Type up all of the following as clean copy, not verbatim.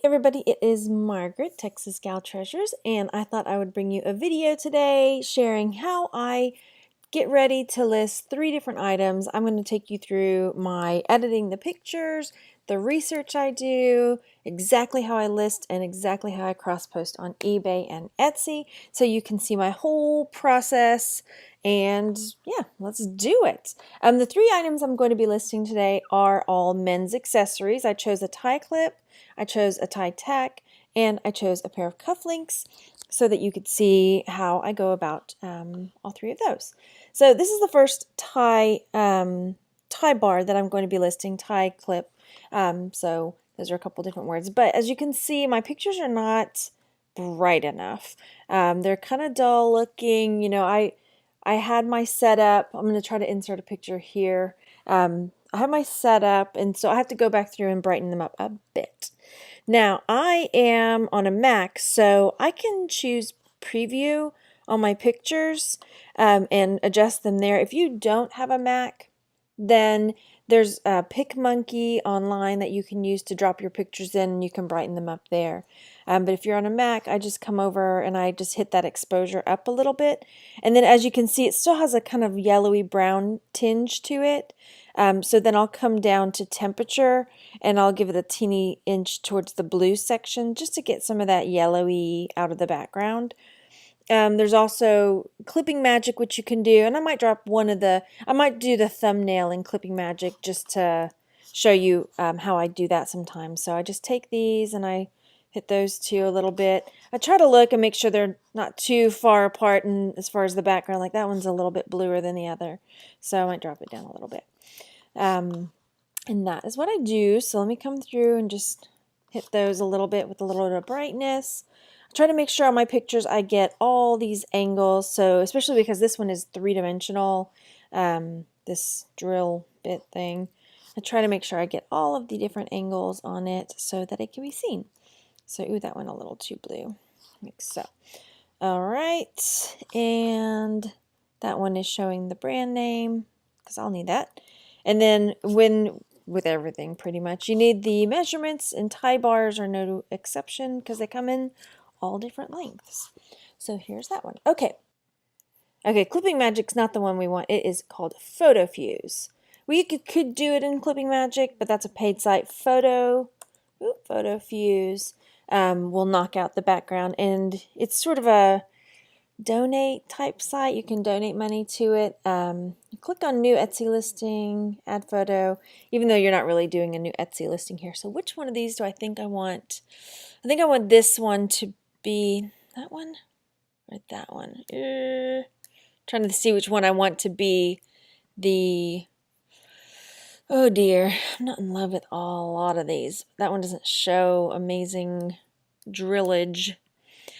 everybody, it is Margaret, Texas Gal Treasures, and I thought I would bring you a video today sharing how I get ready to list 3 different items. I'm going to take you through my editing the pictures, the research I do, exactly how I list, and exactly how I cross-post on eBay and Etsy, so you can see my whole process. And yeah, let's do it. The 3 items I'm going to be listing today are all men's accessories. I chose a tie clip, I chose a tie tack, and I chose a pair of cufflinks so that you could see how I go about all 3 of those. So this is the first tie bar that I'm going to be listing, tie clip. So those are a couple different words, but as you can see, my pictures are not bright enough. They're kind of dull looking. You know, I had my setup. I'm going to try to insert a picture here. I have my setup, and so I have to go back through and brighten them up a bit. Now, I am on a Mac, so I can choose preview on my pictures and adjust them there. If you don't have a Mac, then there's a PicMonkey online that you can use to drop your pictures in, and you can brighten them up there. But if you're on a Mac, I just come over and I just hit that exposure up a little bit. And then as you can see, it still has a kind of yellowy brown tinge to it. So then I'll come down to temperature and I'll give it a teeny inch towards the blue section just to get some of that yellowy out of the background. There's also Clipping Magic, which you can do, and I might drop I might do the thumbnail in Clipping Magic just to show you how I do that sometimes. So I just take these and I hit those 2 a little bit. I try to look and make sure they're not too far apart, and as far as the background, like that one's a little bit bluer than the other, so I might drop it down a little bit. And that is what I do. So let me come through and just hit those a little bit with a little bit of brightness. I try to make sure on my pictures I get all these angles, so especially because this one is 3-dimensional, this drill bit thing. I try to make sure I get all of the different angles on it so that it can be seen. So, ooh, that went a little too blue, like so. All right, and that one is showing the brand name, because I'll need that. And then with everything pretty much, you need the measurements, and tie bars are no exception because they come in all different lengths. So here's that one. Okay, Clipping Magic's not the one we want. It is called Photo Fuse. We could do it in Clipping Magic, but that's a paid site. Photo Fuse will knock out the background, and it's sort of a donate type site. You can donate money to it. You click on new Etsy listing, add photo, even though you're not really doing a new Etsy listing here. So which one of these do I think I want? I think I want this one to be that one or that one. Trying to see which one I want to be the... Oh dear, I'm not in love with a lot of these. That one doesn't show amazing drillage.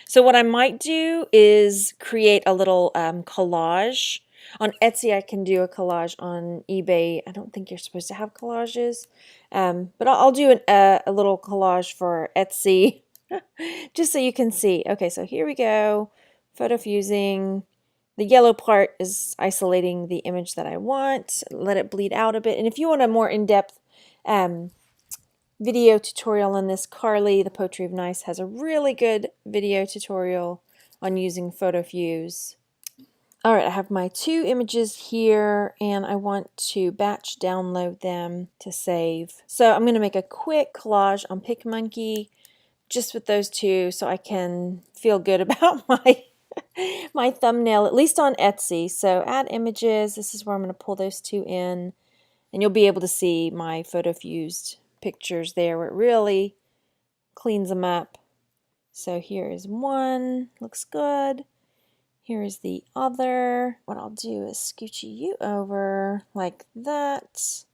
So what I might do is create a little collage. On Etsy, I can do a collage. On eBay, I don't think you're supposed to have collages. But I'll do a little collage for Etsy just so you can see. Okay, so here we go. Photo fusing. The yellow part is isolating the image that I want. Let it bleed out a bit. And if you want a more in-depth video tutorial on this, Carly, the Poetry of Nice, has a really good video tutorial on using Photo Fuse. Alright, I have my 2 images here, and I want to batch download them to save. So I'm going to make a quick collage on PicMonkey just with those 2 so I can feel good about my thumbnail, at least on Etsy. So add images. This is where I'm going to pull those 2 in, and you'll be able to see my Photo Fused pictures there where it really cleans them up. So here is one, looks good. Here is the other. What I'll do is scooch you over like that.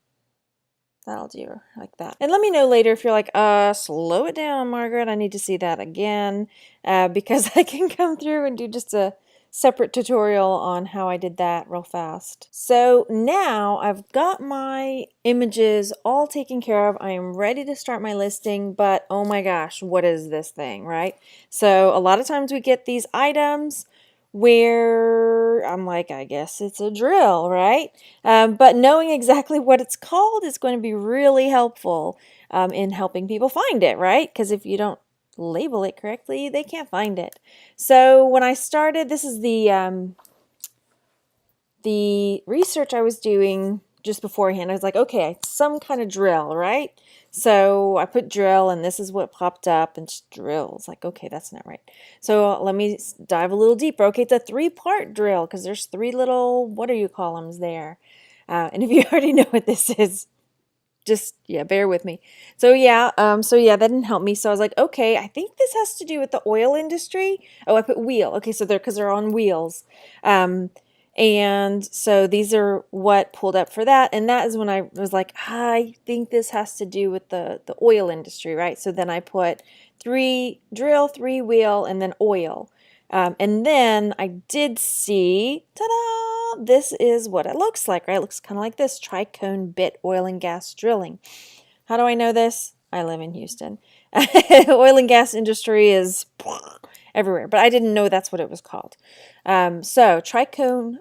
That'll do, like that. And let me know later if you're like, slow it down, Margaret. I need to see that again, because I can come through and do just a separate tutorial on how I did that real fast. So now I've got my images all taken care of. I am ready to start my listing, but oh my gosh, what is this thing, right? So a lot of times we get these items, where I'm like, I guess it's a drill, right? But knowing exactly what it's called is going to be really helpful in helping people find it, right? Because if you don't label it correctly, they can't find it. So when I started, this is the research I was doing just beforehand. I was like, okay, some kind of drill, right? So I put drill and this is what popped up, and just drill. It's like, okay, that's not right. So let me dive a little deeper. Okay, it's a 3-part drill because there's 3 little, what do you call them there? And if you already know what this is, just, yeah, bear with me. So yeah, that didn't help me. So I was like, okay, I think this has to do with the oil industry. Oh, I put wheel. Okay, so because they're on wheels. And so these are what pulled up for that. And that is when I was like, I think this has to do with the oil industry, right? So then I put 3 drill, 3 wheel, and then oil. And then I did see, ta-da, this is what it looks like, right? It looks kind of like this, tricone bit oil and gas drilling. How do I know this? I live in Houston. Oil and gas industry is everywhere, but I didn't know that's what it was called. So tricone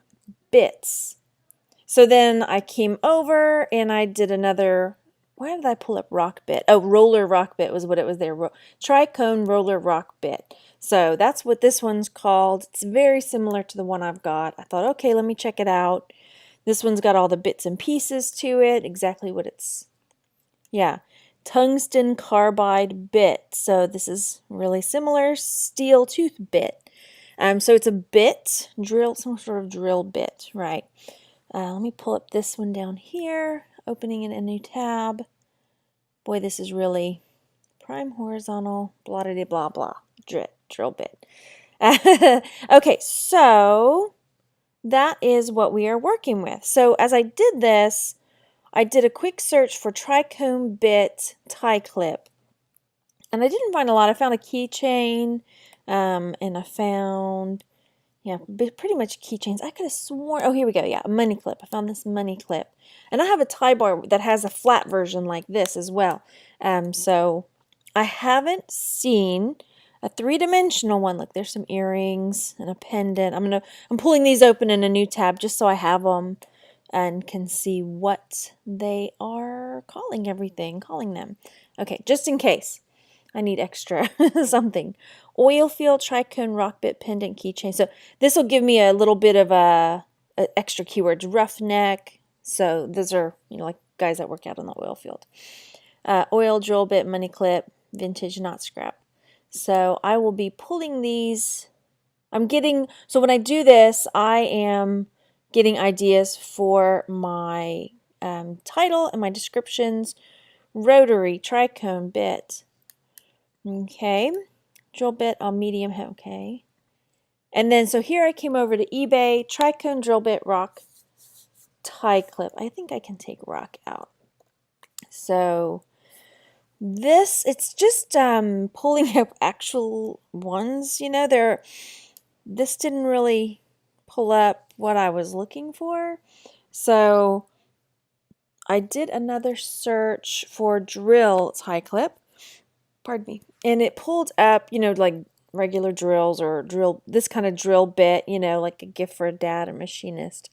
bits. So then I came over and I did another, why did I pull up rock bit? Oh, roller rock bit was what it was there. Tricone roller rock bit. So that's what this one's called. It's very similar to the one I've got. I thought, okay, let me check it out. This one's got all the bits and pieces to it, exactly what it's, yeah, tungsten carbide bit. So this is really similar, steel tooth bit. So it's a bit, drill, some sort of drill bit, right? Let me pull up this one down here, opening in a new tab. Boy, this is really prime horizontal, blah, blah, blah, blah, drill bit. Okay, so that is what we are working with. So as I did this, I did a quick search for tricone bit tie clip. And I didn't find a lot. I found a keychain, and I found, yeah, pretty much keychains. I could have sworn, oh, here we go. Yeah, a money clip. I found this money clip. And I have a tie bar that has a flat version like this as well. So I haven't seen a 3-dimensional one. Look, there's some earrings and a pendant. I'm pulling these open in a new tab just so I have them and can see what they are calling them. Okay, just in case. I need extra something. Oil field tricone rock bit pendant keychain. So this will give me a little bit of a extra keywords. Roughneck. So those are, like guys that work out on the oil field. Oil drill bit money clip. Vintage not scrap. So I will be pulling these. So when I do this, I am getting ideas for my title and my descriptions. Rotary tricone bit. Okay, drill bit on medium, okay. And then, so here I came over to eBay, tricone drill bit rock tie clip. I think I can take rock out. So this, it's just pulling up actual ones, this didn't really pull up what I was looking for. So I did another search for drill tie clip. Pardon me. And it pulled up, like regular drills or this kind of drill bit, like a gift for a dad or machinist.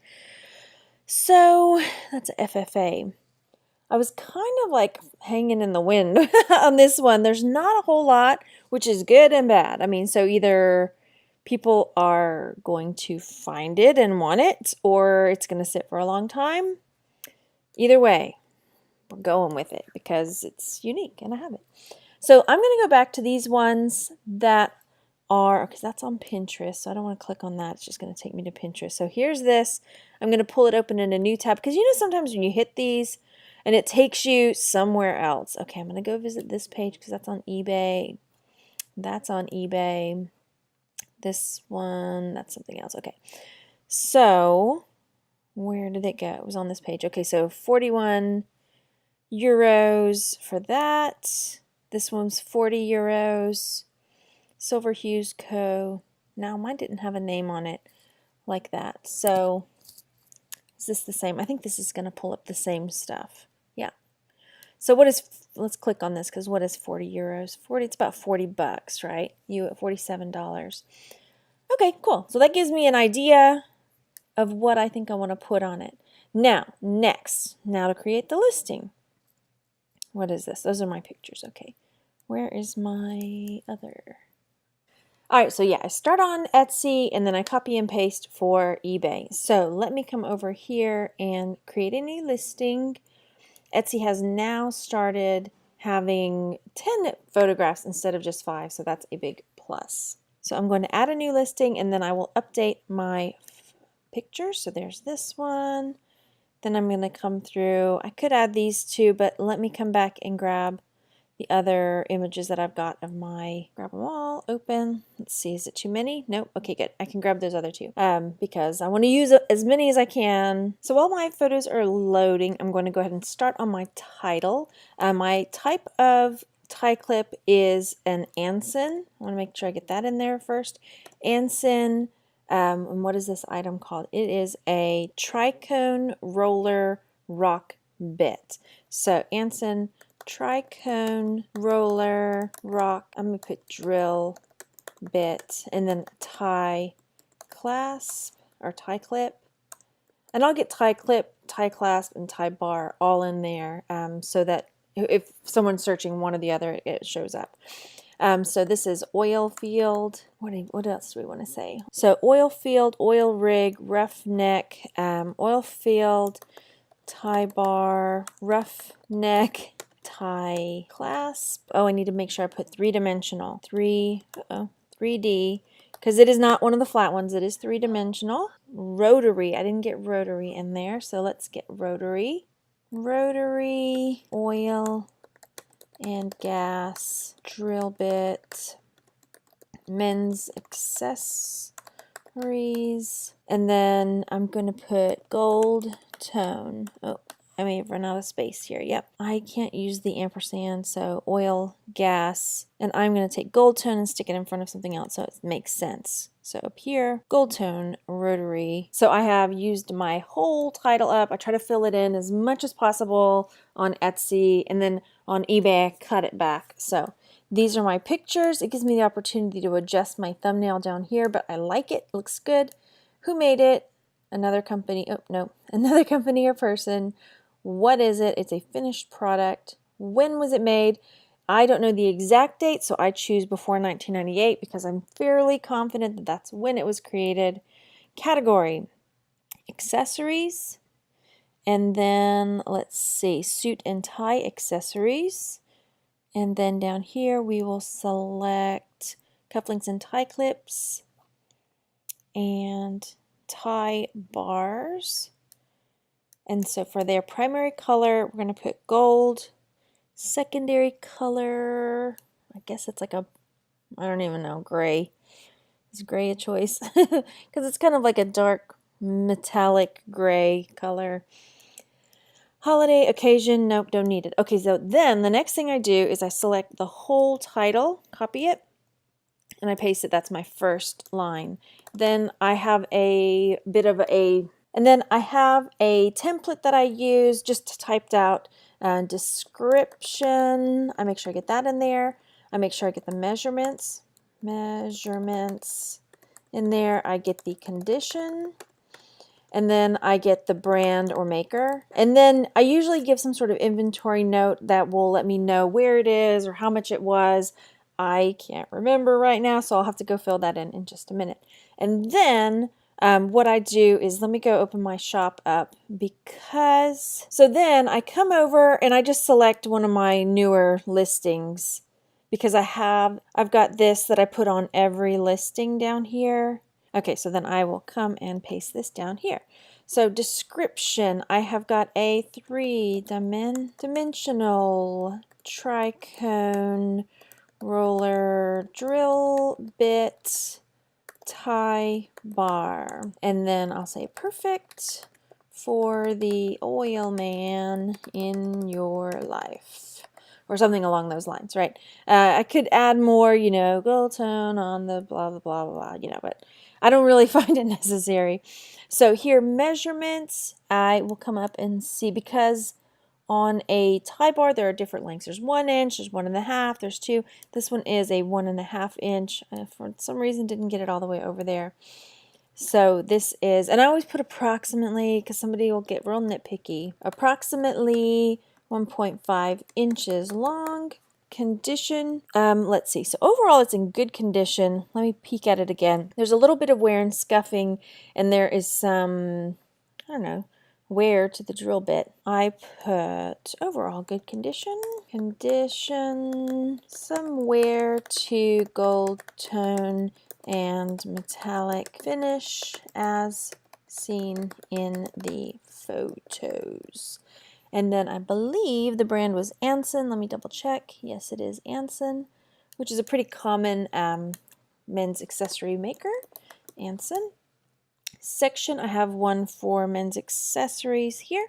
So that's a FFA. I was kind of like hanging in the wind on this one. There's not a whole lot, which is good and bad. I mean, so either people are going to find it and want it, or it's going to sit for a long time. Either way, we're going with it because it's unique and I have it. So I'm going to go back to these ones that are, because that's on Pinterest, so I don't want to click on that. It's just going to take me to Pinterest. So here's this. I'm going to pull it open in a new tab, because sometimes when you hit these and it takes you somewhere else. Okay, I'm going to go visit this page because that's on eBay. That's on eBay. This one, that's something else. Okay, so where did it go? It was on this page. Okay, so 41 euros for that. This one's 40 euros. Silver Hughes Co. Now, mine didn't have a name on it like that. So, is this the same? I think this is going to pull up the same stuff. Yeah. So, let's click on this, because what is 40 euros? It's about $40, right? You at $47. Okay, cool. So that gives me an idea of what I think I want to put on it. Now, next, now to create the listing. What is this? Those are my pictures. Okay. Where is my other? All right, so yeah, I start on Etsy and then I copy and paste for eBay. So let me come over here and create a new listing. Etsy has now started having 10 photographs instead of just 5, so that's a big plus. So I'm going to add a new listing and then I will update my pictures. So there's this one. Then I'm going to come through. I could add these two, but let me come back and grab the other images that I've got of my, grab them all, open. Let's see, is it too many? Nope. Okay, good. I can grab those other two because I want to use as many as I can. So while my photos are loading, I'm going to go ahead and start on my title. My type of tie clip is an Anson. I want to make sure I get that in there first. Anson, and what is this item called? It is a tricone roller rock bit. So Anson tricone roller rock, I'm going to put drill bit, and then tie clasp or tie clip, and I'll get tie clip, tie clasp, and tie bar all in there so that if someone's searching one or the other, it shows up. So this is oil field. What else do we want to say? So oil field, oil rig, rough neck, oil field, tie bar, rough neck, tie clasp. Oh, I need to make sure I put 3-dimensional. 3D, because it is not one of the flat ones. It is 3-dimensional. Rotary. I didn't get rotary in there, so let's get rotary. Rotary, oil and gas, drill bit, men's accessories, and then I'm going to put gold tone. Oh, I may have run out of space here. Yep, I can't use the ampersand, so oil, gas, and I'm going to take gold tone and stick it in front of something else so it makes sense. So up here, gold tone, rotary. So I have used my whole title up. I try to fill it in as much as possible on Etsy, and then on eBay I cut it back. So these are my pictures. It gives me the opportunity to adjust my thumbnail down here, but I like it. It looks good. Who made it? Another company. Oh, no. Another company or person. What is it? It's a finished product. When was it made? I don't know the exact date, so I choose before 1998 because I'm fairly confident that that's when it was created. Category, accessories, and then let's see, suit and tie accessories. And then down here we will select cufflinks and tie clips and tie bars. And so for their primary color, we're going to put gold. Secondary color, I guess it's like a, I don't even know, gray. Is gray a choice? Because it's kind of like a dark metallic gray color. Holiday, occasion, nope, don't need it. Okay, so then the next thing I do is I select the whole title, copy it, and I paste it. That's my first line. Then I have a bit of a, and then I have a template that I use just typed out. Description, I make sure I get that in there. I make sure I get the measurements in there. I get the condition, and then I get the brand or maker. And then I usually give some sort of inventory note that will let me know where it is or how much it was. I can't remember right now, so I'll have to go fill that in just a minute. And then what I do is, let me go open my shop up, because, so then I come over and I just select one of my newer listings, because I've got this that I put on every listing down here. Okay, so then I will come and paste this down here. So description, I have got a 3-dimensional tricone roller drill bit tie bar, and then I'll say perfect for the oil man in your life, or something along those lines, right? I could add more, you know, gold tone on the blah, blah, blah, blah, you know, but I don't really find it necessary. So here, measurements, I will come up and see, because on a tie bar, there are different lengths. There's 1 inch, there's 1.5, there's 2. This one is a 1.5 inch. For some reason, didn't get it all the way over there. So this is, and I always put approximately because somebody will get real nitpicky. Approximately 1.5 inches long. Condition, let's see. So overall, it's in good condition. Let me peek at it again. There's a little bit of wear and scuffing, and there is some, I don't know, wear to the drill bit. I put overall good condition. Condition, some wear to gold tone and metallic finish as seen in the photos. And then I believe the brand was Anson. Let me double check. Yes, it is Anson, which is a pretty common men's accessory maker. Anson. Section, I have one for men's accessories here.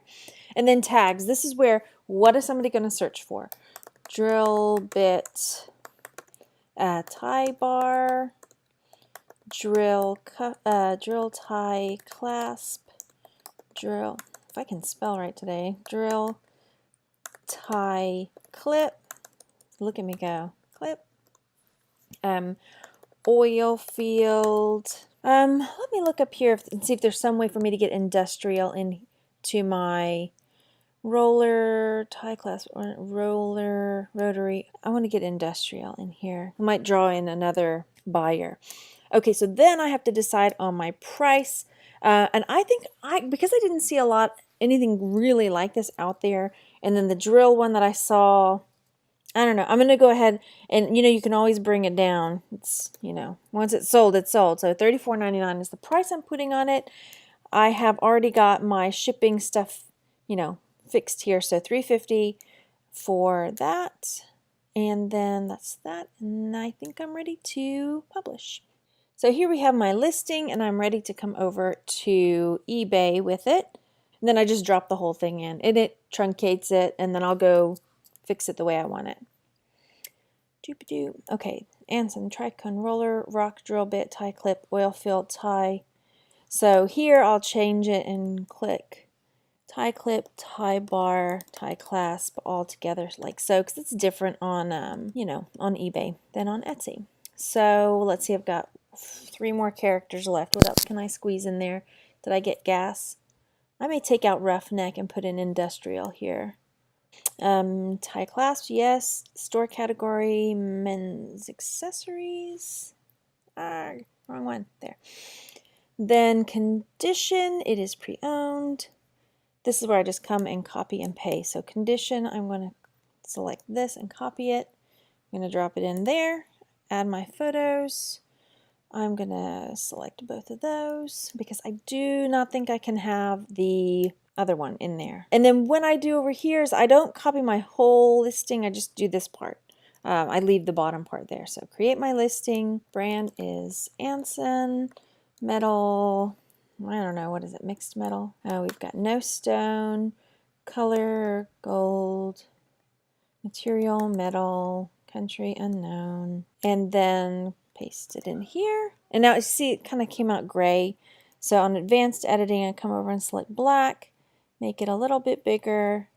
And then tags. This is where, what is somebody going to search for? Drill bit, tie bar, drill tie clasp, drill, if I can spell right today, drill tie clip, look at me go, clip, oil field. Let me look up here and see if there's some way for me to get industrial into my roller tie clasp or roller rotary. I want to get industrial in here. I might draw in another buyer. Okay, so then I have to decide on my price. And I think because I didn't see anything really like this out there, and then the drill one that I saw, I don't know. I'm going to go ahead and, you can always bring it down. It's, once it's sold, it's sold. So $34.99 is the price I'm putting on it. I have already got my shipping stuff, fixed here. So $3.50 for that. And then that's that. And I think I'm ready to publish. So here we have my listing, and I'm ready to come over to eBay with it. And then I just drop the whole thing in, and it truncates it, and then I'll go fix it the way I want it. Okay, Anson Tricone roller, rock drill bit, tie clip, oil field tie. So here I'll change it and click tie clip, tie bar, tie clasp all together like so, because it's different on on eBay than on Etsy. So let's see, I've got 3 more characters left. What else can I squeeze in there? Did I get gas? I may take out roughneck and put in industrial here. Tie clasp, yes. Store category, men's accessories. Wrong one. There. Then condition, it is pre-owned. This is where I just come and copy and paste. So condition, I'm going to select this and copy it. I'm going to drop it in there. Add my photos. I'm going to select both of those because I do not think I can have the other one in there. And then when I do over here is I don't copy my whole listing. I just do this part. I leave the bottom part there. So create my listing. Brand is Anson. Metal, I don't know, what is it? Mixed metal. We've got no stone. Color, gold. Material, metal. Country, unknown. And then paste it in here. And now you see it kind of came out gray. So on advanced editing, I come over and select black, make it a little bit bigger,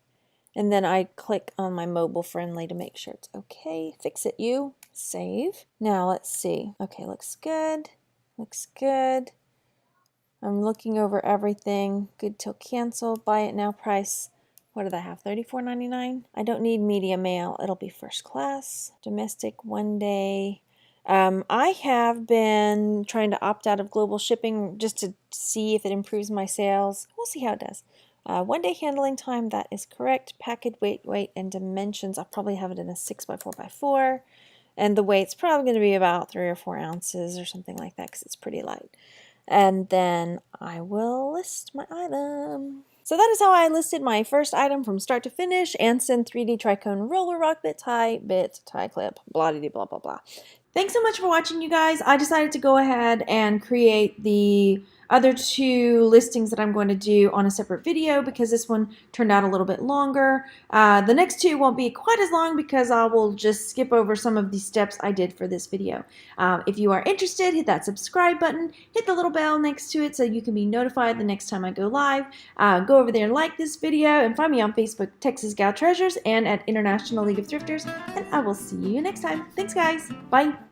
and then I click on my mobile friendly to make sure it's okay. Fix it, save. Now let's see. Okay, looks good. Looks good. I'm looking over everything. Good till cancel. Buy it now price. What did I have? $34.99. I don't need media mail. It'll be first class. Domestic 1 day. I have been trying to opt out of global shipping just to see if it improves my sales. We'll see how it does. 1 day handling time, that is correct. Package weight, and dimensions. I'll probably have it in a 6x4x4. And the weight's probably going to be about 3 or 4 ounces or something like that because it's pretty light. And then I will list my item. So that is how I listed my first item from start to finish. Anson 3D Tricone Roller Rock Bit, tie clip, blah, blah, blah, blah. Thanks so much for watching, you guys. I decided to go ahead and create the other two listings that I'm going to do on a separate video because this one turned out a little bit longer. The next two won't be quite as long because I will just skip over some of the steps I did for this video. If you are interested, hit that subscribe button, hit the little bell next to it so you can be notified the next time I go live. Go over there and like this video, and find me on Facebook, Texas Gal Treasures, and at International League of Thrifters, and I will see you next time. Thanks, guys. Bye.